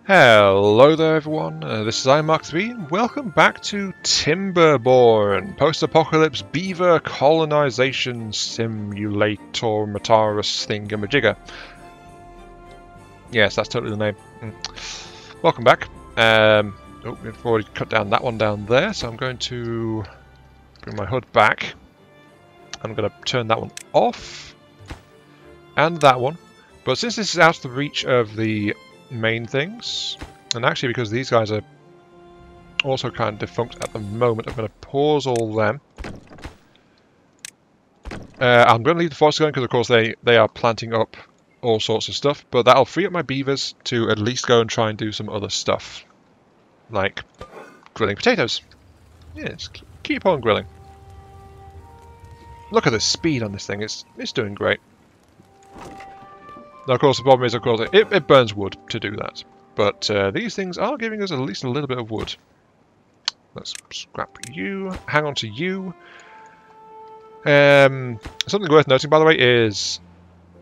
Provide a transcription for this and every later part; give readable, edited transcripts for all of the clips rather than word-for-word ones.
Hello there everyone, this is iMark3 and welcome back to Timberborn, post-apocalypse beaver colonization simulator Mataris thingamajigger. Yes, that's totally the name. Welcome back. We've already cut down that one down there, so I'm going to bring my HUD back. I'm going to turn that one off, and that one. But since this is out of the reach of the main things, and actually because these guys are also kind of defunct at the moment, I'm going to pause all them. I'm going to leave the forest going because of course they are planting up all sorts of stuff, but that'll free up my beavers to at least go and try and do some other stuff, like grilling potatoes. Yes, keep on grilling. Look at the speed on this thing, it's doing great. Now, of course, the problem is, of course, it burns wood to do that. But these things are giving us at least a little bit of wood. Let's scrap you. Hang on to you. Something worth noting, by the way, is...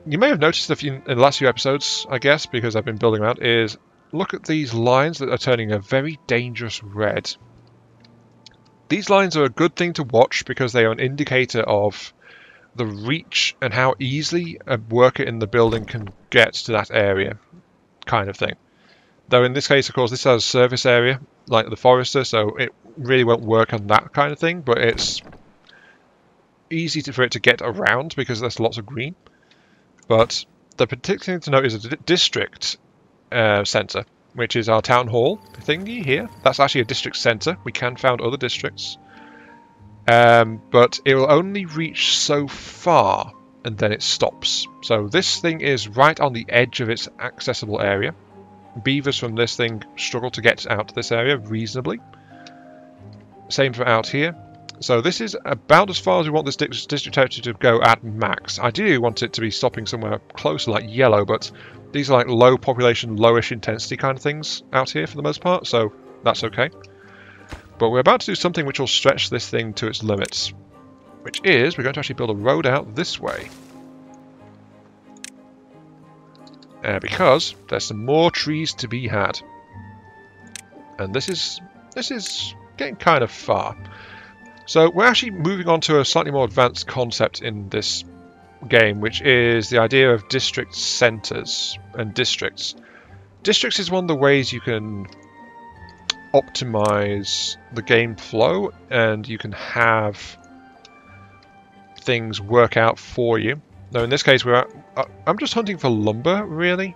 You may have noticed in the last few episodes, I guess, because I've been building them out, is look at these lines that are turning a very dangerous red. These lines are a good thing to watch because they are an indicator of the reach and how easily a worker in the building can get to that area, kind of thing. Though in this case, of course, this has a service area, like the forester, so it really won't work on that kind of thing, but it's easy for it to get around because there's lots of green. But the particular thing to note is a district centre, which is our town hall thingy here. That's actually a district centre. We can found other districts. But it will only reach so far and then it stops. So this thing is right on the edge of its accessible area. Beavers from this thing struggle to get out to this area reasonably. Same for out here. So this is about as far as we want this district territory to go at max. Ideally we want it to be stopping somewhere closer like yellow, but these are like low population, lowish intensity kind of things out here for the most part, so that's okay. But we're about to do something which will stretch this thing to its limits, which is we're going to actually build a road out this way. Because there's some more trees to be had. And this is getting kind of far. So we're actually moving on to a slightly more advanced concept in this game, which is the idea of district centres and districts. Districts is one of the ways you can optimize the game flow, and you can have things work out for you. Now in this case I'm just hunting for lumber, really.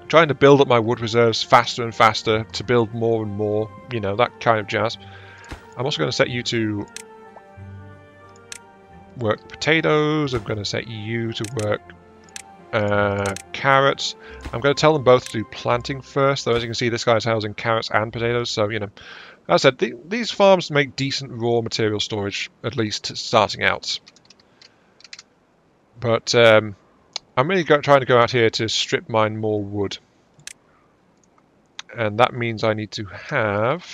Trying to build up my wood reserves faster and faster to build more and more, you know, that kind of jazz. I'm also going to set you to work potatoes. I'm going to set you to work carrots. I'm going to tell them both to do planting first, though as you can see this guy's housing carrots and potatoes, so you know, as I said, these farms make decent raw material storage, at least starting out. But I'm really trying to go out here to strip mine more wood, and that means I need to have,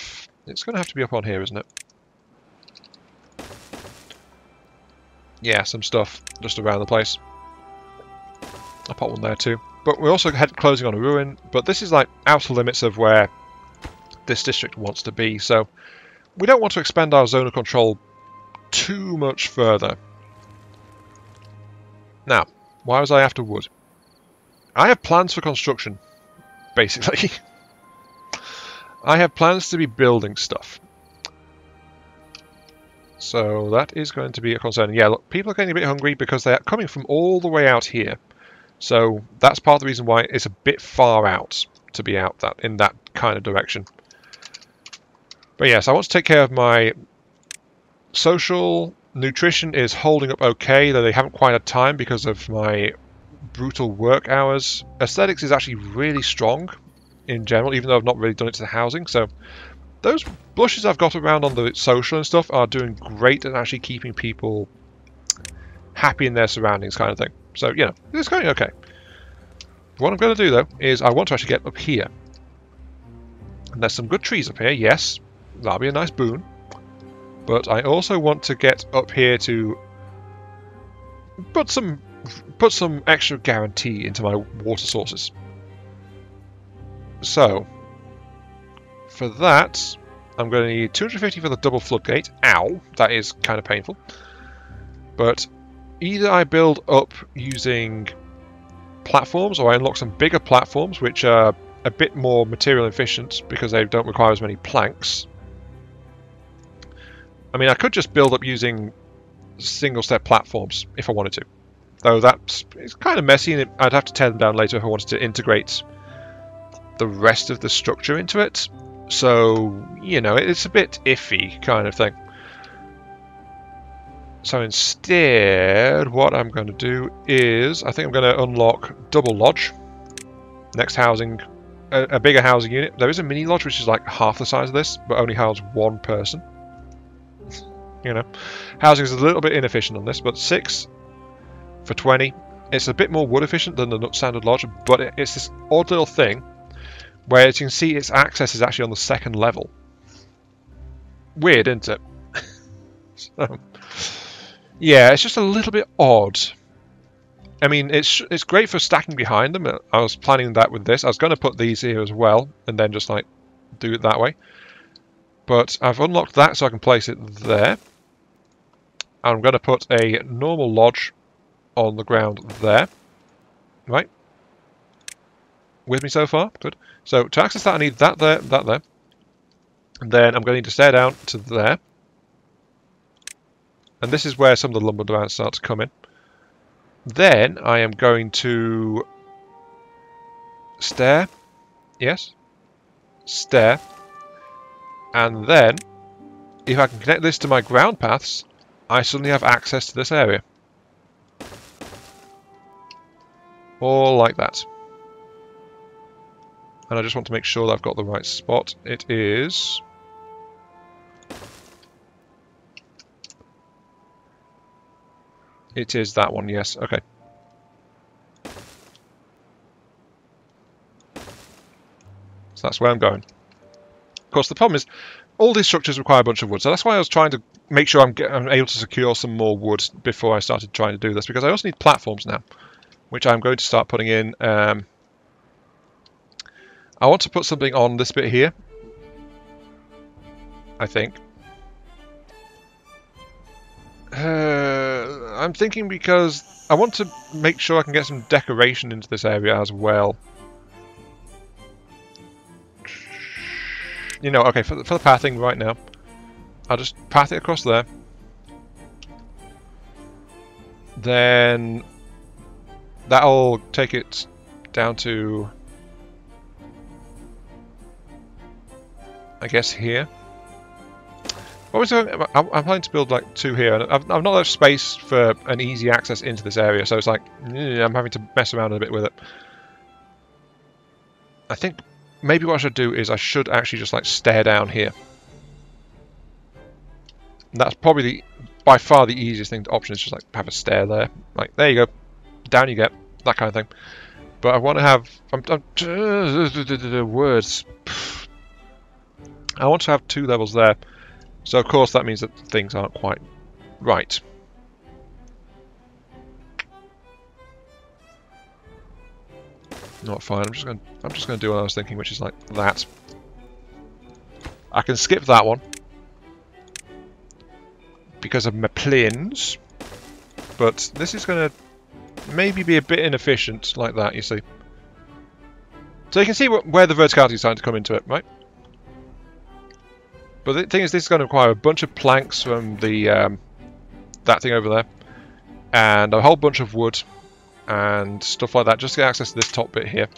it's going to have to be up on here, isn't it? Yeah, some stuff just around the place. I'll put one there too. But we're also closing on a ruin, but this is like outer limits of where this district wants to be, so we don't want to expand our zone of control too much further. Now, why was I after wood? I have plans for construction, basically. I have plans to be building stuff. So that is going to be a concern. Yeah, look, people are getting a bit hungry because they're coming from all the way out here. So that's part of the reason why it's a bit far out to be out in that kind of direction. But yes, I want to take care of my social. Nutrition is holding up okay, though they haven't quite had time because of my brutal work hours. Aesthetics is actually really strong in general, even though I've not really done it to the housing. So those blushes I've got around on the social and stuff are doing great at actually keeping people happy in their surroundings kind of thing. So, you know, it's going okay. What I'm going to do, though, is I want to actually get up here. And there's some good trees up here, yes. That'll be a nice boon. But I also want to get up here to put some extra guarantee into my water sources. So, for that, I'm going to need 250 for the double floodgate. Ow, that is kind of painful. But either I build up using platforms, or I unlock some bigger platforms, which are a bit more material efficient because they don't require as many planks. I mean, I could just build up using single-step platforms if I wanted to. Though it's kind of messy, and I'd have to tear them down later if I wanted to integrate the rest of the structure into it. So, you know, it's a bit iffy kind of thing. So instead, what I'm going to do is, I think I'm going to unlock double lodge. Next housing, a bigger housing unit. There is a mini lodge which is like half the size of this, but only houses one person. You know, housing is a little bit inefficient on this, but 6 for 20. It's a bit more wood efficient than the standard lodge, but it's this odd little thing where, as you can see, its access is actually on the 2nd level. Weird, isn't it? So, yeah, it's just a little bit odd. I mean, it's great for stacking behind them. I was planning that with this. I was going to put these here as well, and then just like do it that way. But I've unlocked that so I can place it there. I'm going to put a normal lodge on the ground there. Right. With me so far? Good. So to access that, I need that there, that there. And then I'm going to need to stair down to there. And this is where some of the lumber demands start to come in. Then I am going to stair. Yes. Stair. And then, if I can connect this to my ground paths, I suddenly have access to this area. All like that. And I just want to make sure that I've got the right spot. It is... It is that one, yes. Okay. So that's where I'm going. Of course, the problem is, all these structures require a bunch of wood, so that's why I was trying to make sure I'm able to secure some more wood before I started trying to do this, because I also need platforms now, which I'm going to start putting in. I want to put something on this bit here, I think. I'm thinking because I want to make sure I can get some decoration into this area as well. You know, okay, for the pathing right now, I'll just path it across there. Then that'll take it down to, I guess, here. I'm planning to build like 2 here, and I've not enough space for an easy access into this area, so it's like I'm having to mess around a bit with it. I think maybe what I should do is I should actually just like stair down here. And that's probably by far the easiest option, is just like have a stair there. Like, there you go, down you get, that kind of thing. But I want to have words. I want to have 2 levels there. So of course that means that things aren't quite right. Not fine. I'm just going to do what I was thinking, which is like that. I can skip that one because of my plans, but this is going to maybe be a bit inefficient like that. You see. So you can see where the verticality is starting to come into it, right? But the thing is, this is going to require a bunch of planks from the that thing over there, and a whole bunch of wood and stuff like that, just to get access to this top bit here.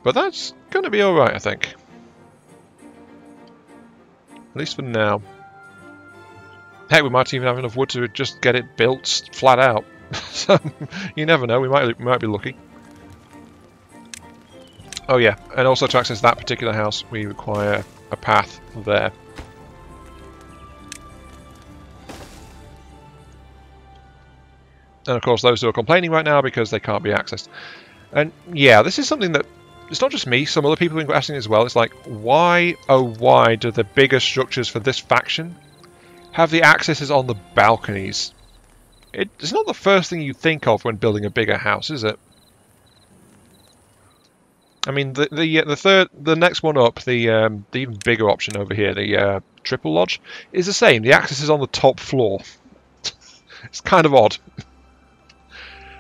But that's going to be alright, I think. At least for now. Heck, we might even have enough wood to just get it built flat out. So, you never know, we might be lucky. Oh yeah, and also to access that particular house, we require a path there. And of course those who are complaining right now because they can't be accessed. And yeah, this is something that, it's not just me, some other people have been asking as well. It's like, why, oh why, do the bigger structures for this faction have the accesses on the balconies? It's not the first thing you think of when building a bigger house, is it? I mean, the next one up, the even bigger option over here, the triple lodge, is the same. The access is on the top floor. It's kind of odd.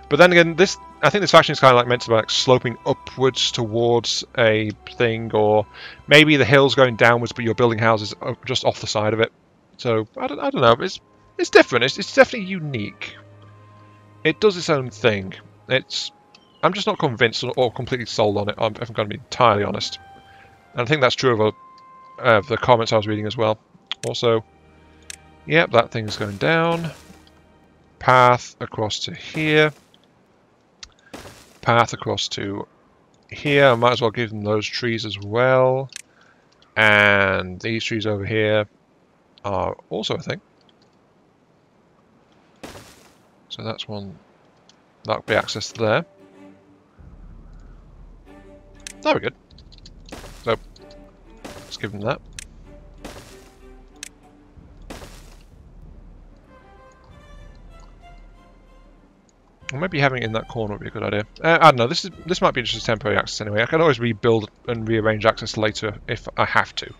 But then again, I think this faction is kind of like meant to be like sloping upwards towards a thing, or maybe the hill's going downwards, but you're building houses just off the side of it. So I don't know. It's different. It's definitely unique. It does its own thing. I'm just not convinced or completely sold on it. I'm going to be entirely honest. And I think that's true of the comments I was reading as well. Also, yep, that thing's going down. Path across to here. Path across to here. I might as well give them those trees as well. And these trees over here are also a thing. So that's one. That'll be access there. There we go. So let's give them that. Or maybe having it in that corner would be a good idea. I don't know. This might be just a temporary access anyway. I can always rebuild and rearrange access later if I have to.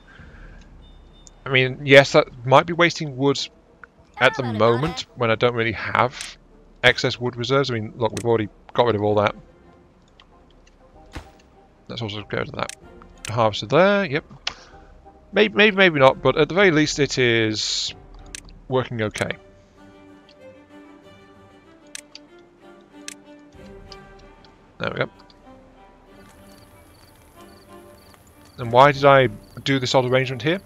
I mean, yes, that might be wasting wood at the moment when I don't really have excess wood reserves. I mean, look, we've already got rid of all that. Let's also go to that harvester there. Yep. Maybe not, but at the very least it is working okay. There we go. And why did I do this odd arrangement here?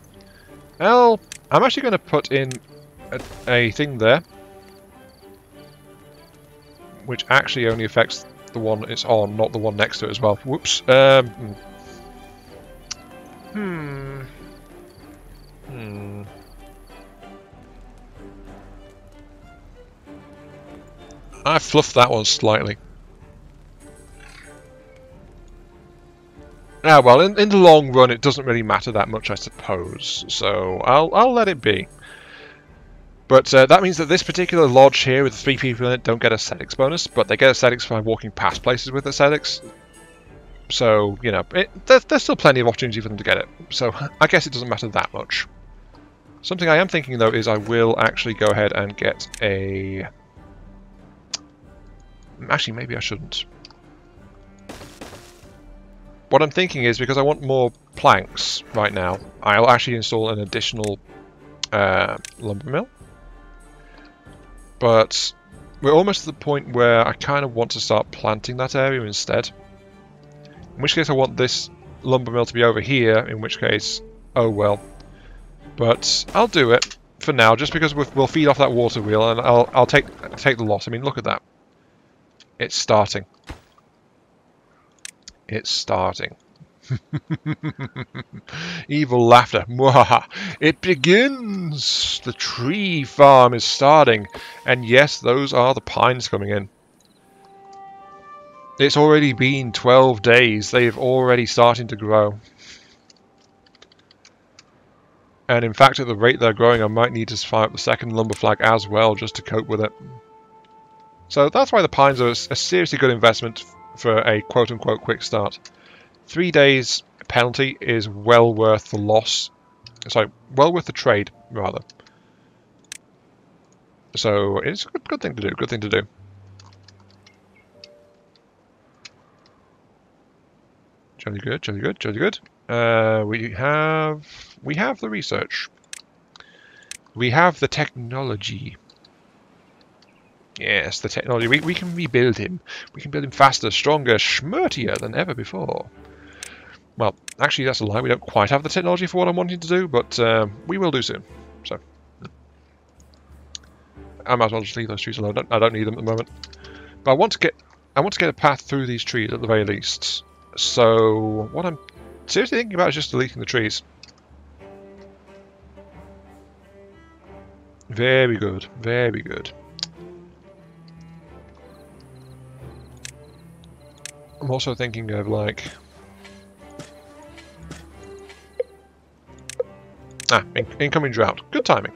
Well, I'm actually going to put in a thing there, which actually only affects the one it's on, not the one next to it as well. Whoops. I fluffed that one slightly. Ah, well, in the long run, it doesn't really matter that much, I suppose. So I'll let it be. But that means that this particular lodge here with 3 people in it don't get aesthetics bonus, but they get aesthetics by walking past places with aesthetics. So, you know, there's still plenty of opportunity for them to get it. So I guess it doesn't matter that much. Something I am thinking, though, is I will actually go ahead and get a... Actually, maybe I shouldn't. What I'm thinking is, because I want more planks right now, I'll actually install an additional lumber mill. But we're almost at the point where I kind of want to start planting that area instead. In which case I want this lumber mill to be over here, in which case, oh well. But I'll do it for now, just because we'll feed off that water wheel, and I'll take the loss. I mean, look at that. It's starting. It's starting. Evil laughter. It begins! The tree farm is starting. And yes, those are the pines coming in. It's already been 12 days. They've already starting to grow. And in fact, at the rate they're growing, I might need to fire up the second lumber flag as well, just to cope with it. So that's why the pines are a seriously good investment for a quote-unquote quick start. 3 days penalty is well worth the loss. Sorry, well worth the trade, rather. So it's a good thing to do, good thing to do. Jolly good, jolly good, jolly good. We have the research. We have the technology. Yes, the technology. We can rebuild him. We can build him faster, stronger, schmurtier than ever before. Well, actually, that's a lie. We don't quite have the technology for what I'm wanting to do, but we will do soon. So, I might as well just leave those trees alone. I don't need them at the moment. But I want to get a path through these trees at the very least. So, what I'm seriously thinking about is just deleting the trees. Very good. Very good. I'm also thinking of, like... incoming drought. Good timing.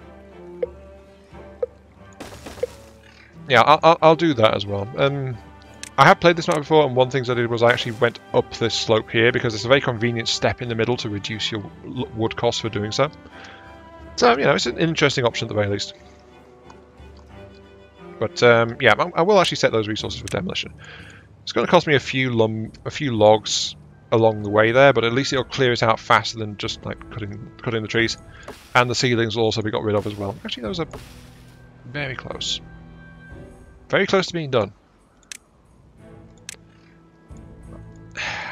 Yeah, I'll do that as well. I have played this map before, and one of the things I did was I actually went up this slope here because it's a very convenient step in the middle to reduce your wood cost for doing so. So, you know, it's an interesting option at the very least. But, yeah, I will actually set those resources for demolition. It's going to cost me a few logs along the way there, but at least it'll clear it out faster than just, like, cutting the trees. And the seedlings will also be got rid of as well. Actually, those are very close. Very close to being done.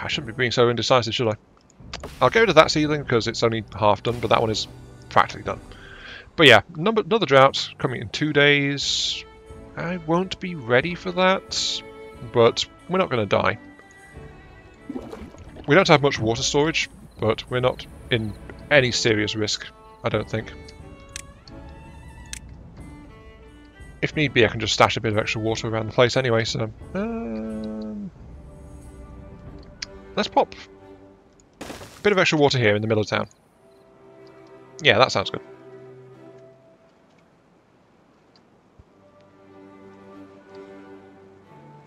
I shouldn't be being so indecisive, should I? I'll get rid of that seedling because it's only half done, but that one is practically done. But yeah, another drought coming in 2 days. I won't be ready for that, but we're not going to die. We don't have much water storage, but we're not in any serious risk, I don't think. If need be, I can just stash a bit of extra water around the place anyway, so... let's pop a bit of extra water here in the middle of town. Yeah, that sounds good.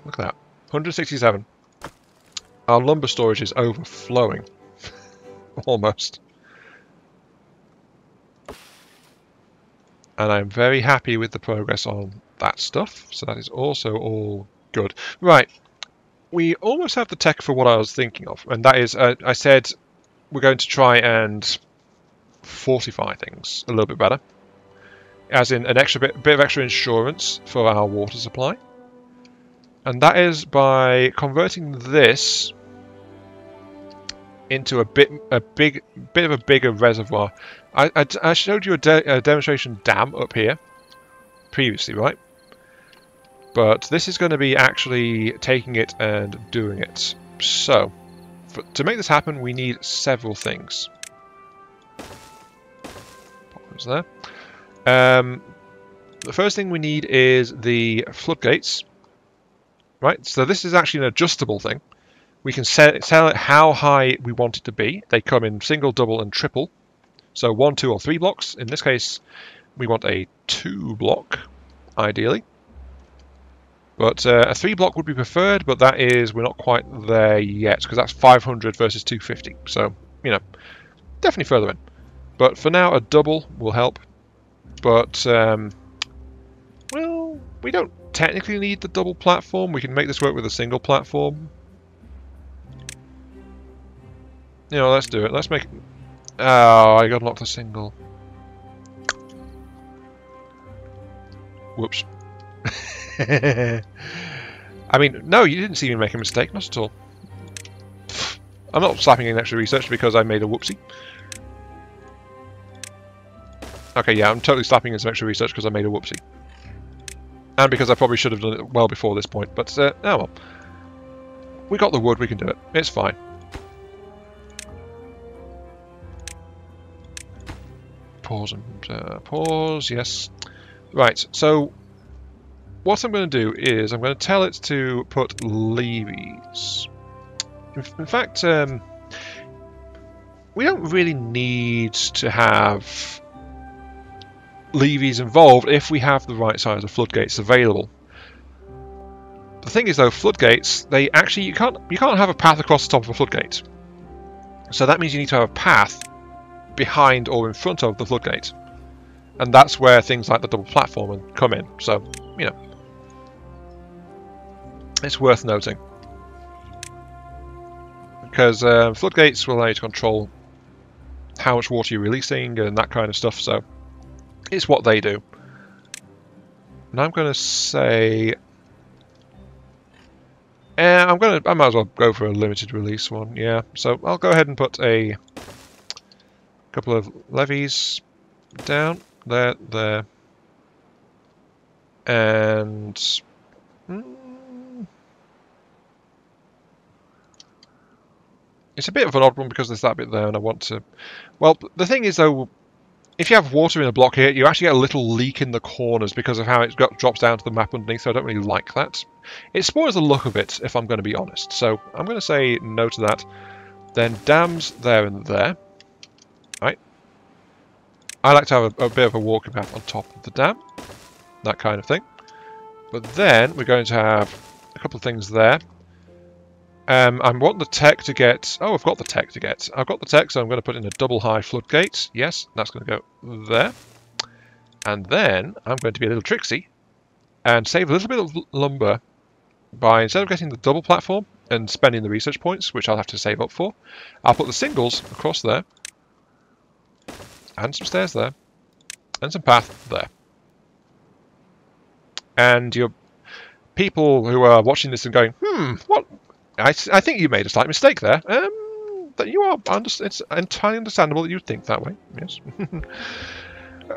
Look at that. 167. Our lumber storage is overflowing. Almost. And I'm very happy with the progress on that stuff. So that is also all good. Right. We almost have the tech for what I was thinking of. And that is, I said we're going to try and fortify things a little bit better. As in an extra bit of extra insurance for our water supply. And that is by converting this into a bit of a bigger reservoir. I showed you a demonstration dam up here previously, right? But this is going to be actually taking it and doing it. So, to make this happen, we need several things. Pop those there. The first thing we need is the floodgates. Right, so this is actually an adjustable thing. We can set it how high we want it to be. They come in single, double, and triple. So 1, 2, or 3 blocks. In this case, we want a 2 block, ideally. But a 3 block would be preferred, but that is, we're not quite there yet, because that's 500 versus 250. So, you know, definitely further in. But for now, a double will help. But, well, we don't technically need the double platform. We can make this work with a single platform. You know, let's do it. Let's make it... Oh, I got locked the single. Whoops. I mean, no, you didn't see me make a mistake. Not at all. I'm not slapping in extra research because I made a whoopsie. Okay, yeah, I'm totally slapping in some extra research because I made a whoopsie. And because I probably should have done it well before this point, but oh well. We got the wood, we can do it. It's fine. Pause and pause, yes. Right, so what I'm going to do is I'm going to tell it to put levies. In fact, we don't really need to have levies involved if we have the right size of floodgates available. The thing is though, floodgates, they actually you can't have a path across the top of a floodgate. So that means you need to have a path behind or in front of the floodgate. And that's where things like the double platform come in. So, you know, it's worth noting. Because floodgates will allow you to control how much water you're releasing and that kind of stuff, so it's what they do. And I'm going to say... I might as well go for a limited release one, yeah. So I'll go ahead and put a couple of levies down. There. And... it's a bit of an odd one because there's that bit there and I want to... Well, the thing is though, if you have water in a block here, you actually get a little leak in the corners because of how it drops down to the map underneath, so I don't really like that. It spoils the look of it, if I'm going to be honest. So I'm going to say no to that. Then dams there and there. Right. I like to have a bit of a walking path on top of the dam. That kind of thing. But then we're going to have a couple of things there. I want the tech to get... Oh, I've got the tech to get. I've got the tech, so I'm going to put in a double high floodgate. Yes, that's going to go there. And then I'm going to be a little tricksy and save a little bit of lumber by, instead of getting the double platform and spending the research points, which I'll have to save up for, I'll put the singles across there, and some stairs there, and some path there. And your people who are watching this and going, what? I think you made a slight mistake there. That you are, it's entirely understandable that you think that way. Yes.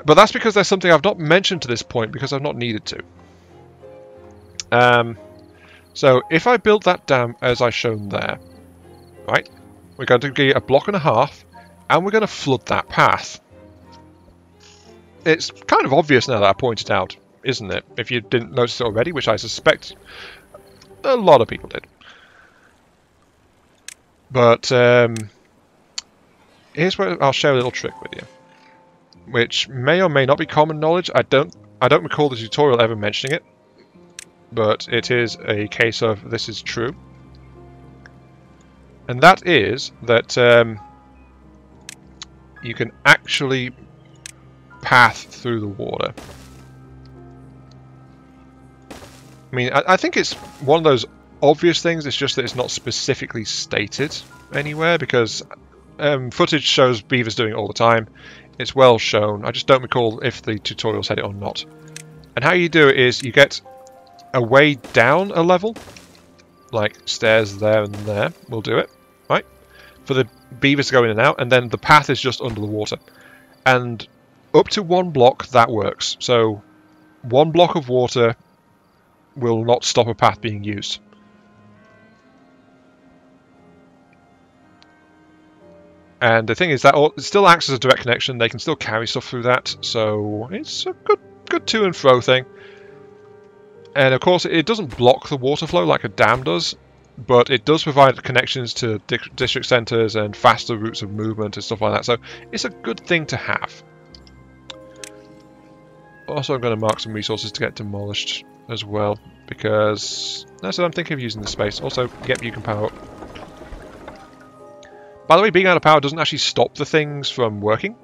But that's because there's something I've not mentioned to this point because I've not needed to. So if I build that dam as I've shown there, right, we're going to get a block and a half, and we're going to flood that path. It's kind of obvious now that I pointed out, isn't it? If you didn't notice it already, which I suspect a lot of people did. But here's where I'll share a little trick with you, which may or may not be common knowledge. I don't recall the tutorial ever mentioning it, but it is a case of this is true. And that is that you can actually path through the water. I mean, I think it's one of those obvious things. It's just that it's not specifically stated anywhere, because footage shows beavers doing it all the time. It's well shown. I just don't recall if the tutorial said it or not. And how you do it is you get a way down a level, like stairs there and there will do it, right? For the beavers to go in and out, and then the path is just under the water. And up to one block, that works. So one block of water will not stop a path being used. And the thing is that it still acts as a direct connection. They can still carry stuff through that, so it's a good to and fro thing. And of course, it doesn't block the water flow like a dam does, but it does provide connections to district centres and faster routes of movement and stuff like that. So it's a good thing to have. Also, I'm going to mark some resources to get demolished as well, because that's what I'm thinking of using the space. Also, yep, you can power up. By the way, being out of power doesn't actually stop the things from working.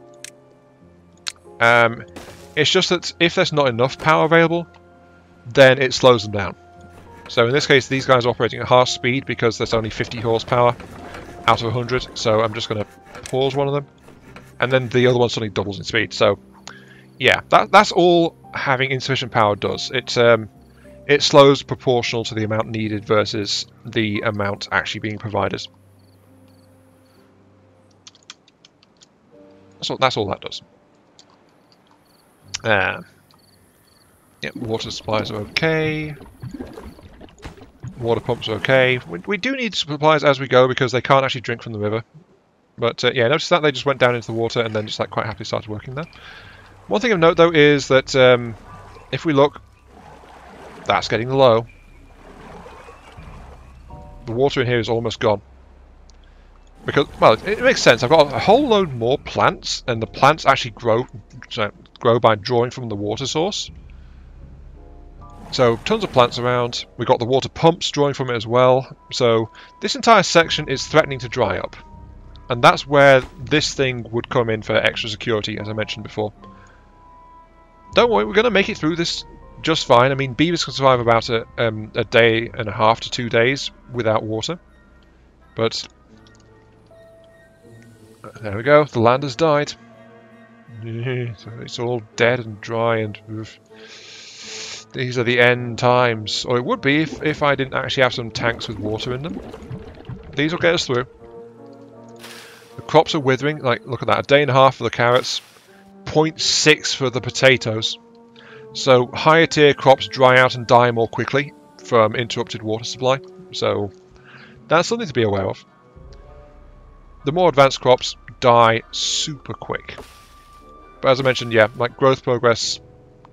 It's just that if there's not enough power available, then it slows them down. So in this case, these guys are operating at half speed because there's only 50 horsepower out of 100. So I'm just going to pause one of them, and then the other one suddenly doubles in speed. So yeah, that's all having insufficient power does. It slows proportional to the amount needed versus the amount actually being provided. So that's all that does. Yep, water supplies are okay. Water pumps are okay. We do need supplies as we go because they can't actually drink from the river. But yeah, notice that they just went down into the water and then just like quite happily started working there. One thing of note though is that if we look, that's getting low. The water in here is almost gone. Because, well, it makes sense. I've got a whole load more plants, and the plants actually grow by drawing from the water source. So, tons of plants around. We've got the water pumps drawing from it as well. So, this entire section is threatening to dry up. And that's where this thing would come in for extra security, as I mentioned before. Don't worry, we're going to make it through this just fine. I mean, beavers can survive about a day and a half to 2 days without water. But there we go, the land has died. It's all dead and dry, and these are the end times. Or it would be if I didn't actually have some tanks with water in them. These will get us through. The crops are withering. Like, look at that, a day and a half for the carrots, 0.6 for the potatoes. So higher tier crops dry out and die more quickly from interrupted water supply. So that's something to be aware of. The more advanced crops die super quick. But as I mentioned, yeah, like growth progress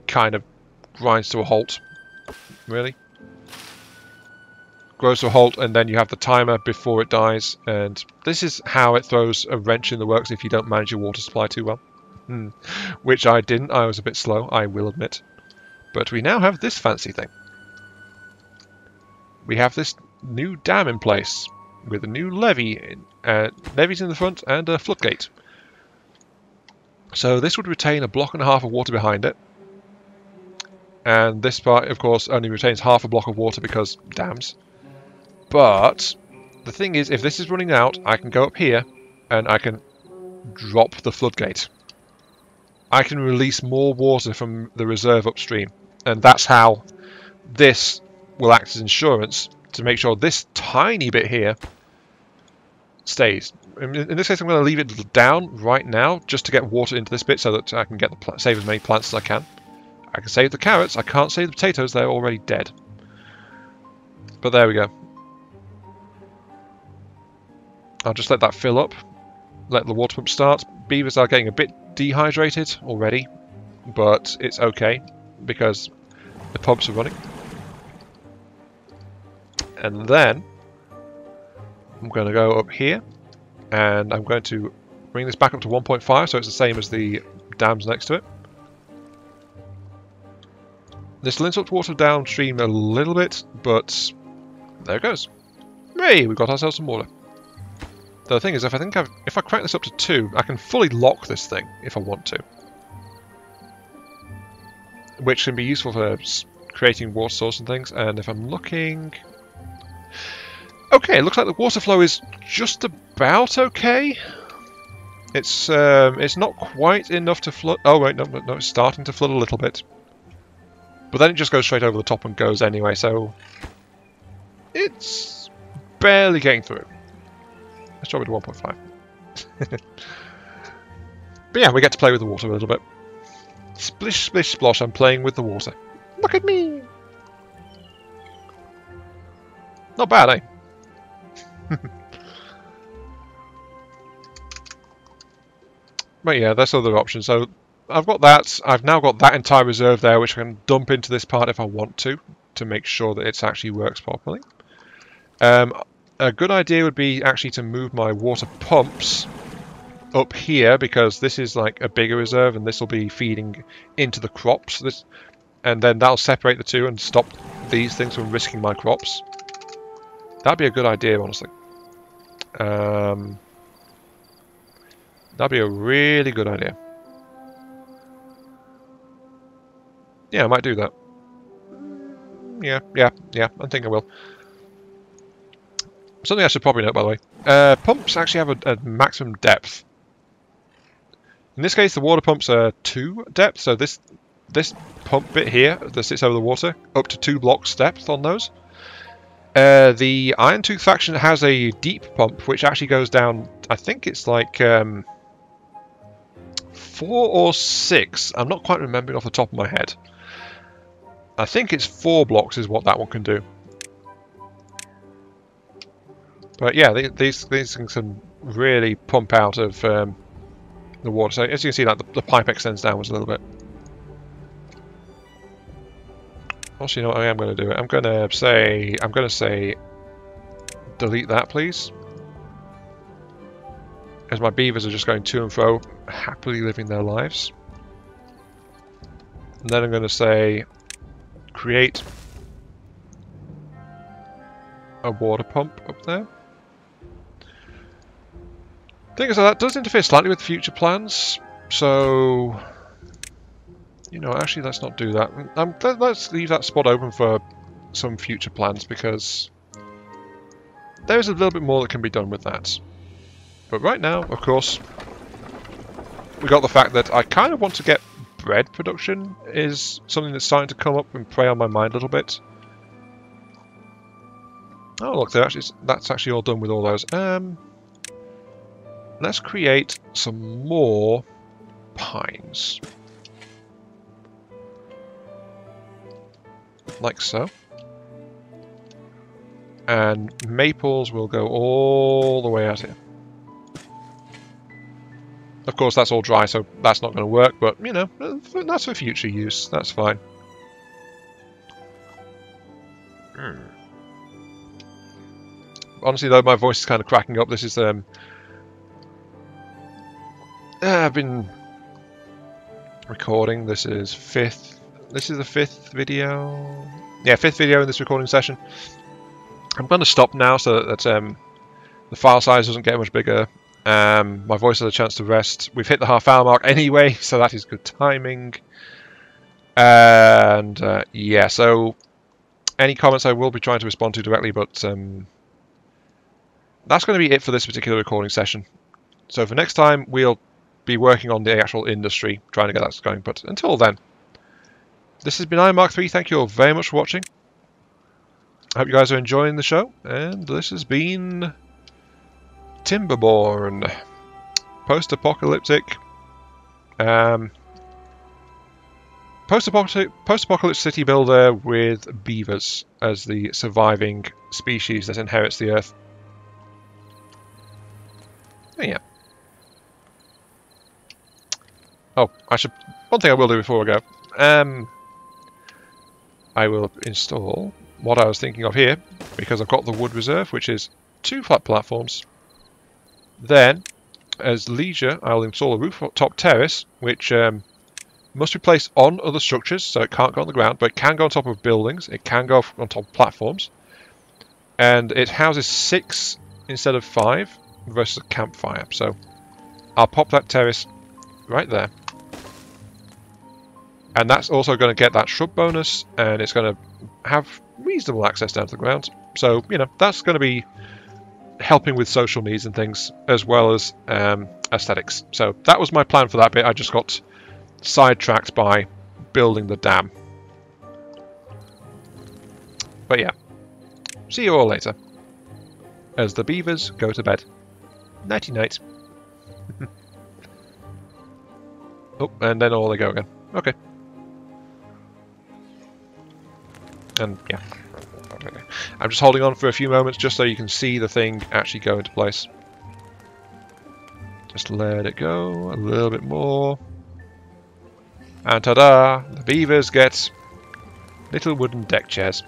kind of grinds to a halt, really. Grows to a halt, and then you have the timer before it dies, and this is how it throws a wrench in the works if you don't manage your water supply too well. Which I didn't, I was a bit slow, I will admit. But we now have this fancy thing. we have this new dam in place with a new levee, levees in the front and a floodgate. So this would retain a block and a half of water behind it. And this part, of course, only retains half a block of water because dams. But the thing is, if this is running out, I can go up here and I can drop the floodgate. I can release more water from the reserve upstream. And that's how this will act as insurance to make sure this tiny bit here stays. In this case, I'm going to leave it down right now just to get water into this bit so that I can get save as many plants as I can. I can save the carrots. I can't save the potatoes. They're already dead. But there we go. I'll just let that fill up. Let the water pump start. Beavers are getting a bit dehydrated already, but it's okay because the pumps are running. And then I'm going to go up here and I'm going to bring this back up to 1.5 so it's the same as the dams next to it. This links up water downstream a little bit, but there it goes. Hey, we've got ourselves some water. The thing is, if I crank this up to 2, I can fully lock this thing if I want to. Which can be useful for creating water source and things, and if I'm looking... Okay, it looks like the water flow is just about okay. It's not quite enough to flood... Oh wait, no, it's starting to flood a little bit. But then it just goes straight over the top and goes anyway, so... It's barely getting through. Let's drop it to 1.5. But yeah, we get to play with the water a little bit. Splish, splish, splosh, I'm playing with the water. Look at me! Not bad, eh? But yeah, that's other options. So I've got that. I've now got that entire reserve there, which I can dump into this part if I want to make sure that it actually works properly. A good idea would be actually to move my water pumps up here because this is like a bigger reserve and this will be feeding into the crops. And then that'll separate the two and stop these things from risking my crops. That'd be a good idea, honestly. That'd be a really good idea. Yeah, I might do that. Yeah, I think I will. Something I should probably note, by the way. Pumps actually have a maximum depth. In this case, the water pumps are 2 depth, so this pump bit here that sits over the water, up to 2 blocks depth on those. The Iron Tooth faction has a deep pump, which actually goes down, I think it's like 4 or 6. I'm not quite remembering off the top of my head. I think it's 4 blocks is what that one can do. But yeah, these things can really pump out of the water. So as you can see, like the pipe extends downwards a little bit. Also, you know what I am going to do? I'm going to say, delete that, please. As my beavers are just going to and fro, happily living their lives. And then I'm going to say, create a water pump up there. Thing is, that does interfere slightly with future plans, so you know, actually, let's not do that. Let's leave that spot open for some future plans because there's a little bit more that can be done with that. But right now, of course, we got the fact that I kind of want to get bread production is something that's starting to come up and prey on my mind a little bit. Oh look, that's actually all done with all those. Let's create some more pines. Like so. And maples will go all the way out here. Of course, that's all dry, so that's not going to work, but, you know, that's for future use. That's fine. Honestly, though, my voice is kind of cracking up. This is, I've been recording. This is the 5th video. Yeah, 5th video in this recording session. I'm going to stop now so that the file size doesn't get much bigger. My voice has a chance to rest. We've hit the half-hour mark anyway, so that is good timing. And yeah, so any comments I will be trying to respond to directly, but that's going to be it for this particular recording session. So for next time, we'll be working on the actual industry, trying to get that going. But until then, this has been IronMark3. Thank you all very much for watching. I hope you guys are enjoying the show. And this has been Timberborn, post-apocalyptic, post-apocalyptic city builder with beavers as the surviving species that inherits the Earth. Oh, yeah. Oh, one thing I will do before I go. I will install what I was thinking of here, because I've got the wood reserve, which is 2 flat platforms. Then, as leisure, I'll install a rooftop terrace, which must be placed on other structures, so it can't go on the ground, but it can go on top of buildings, it can go on top of platforms. And it houses 6 instead of 5 versus a campfire. So I'll pop that terrace right there. And that's also going to get that shrub bonus, and it's going to have reasonable access down to the ground. So, you know, that's going to be helping with social needs and things, as well as aesthetics. So that was my plan for that bit. I just got sidetracked by building the dam. But yeah, see you all later, as the beavers go to bed. Nighty night. Oh, and then all they go again. Okay. And yeah, I'm just holding on for a few moments just so you can see the thing actually go into place. Just let it go a little bit more. And ta-da! The beavers get little wooden deck chairs.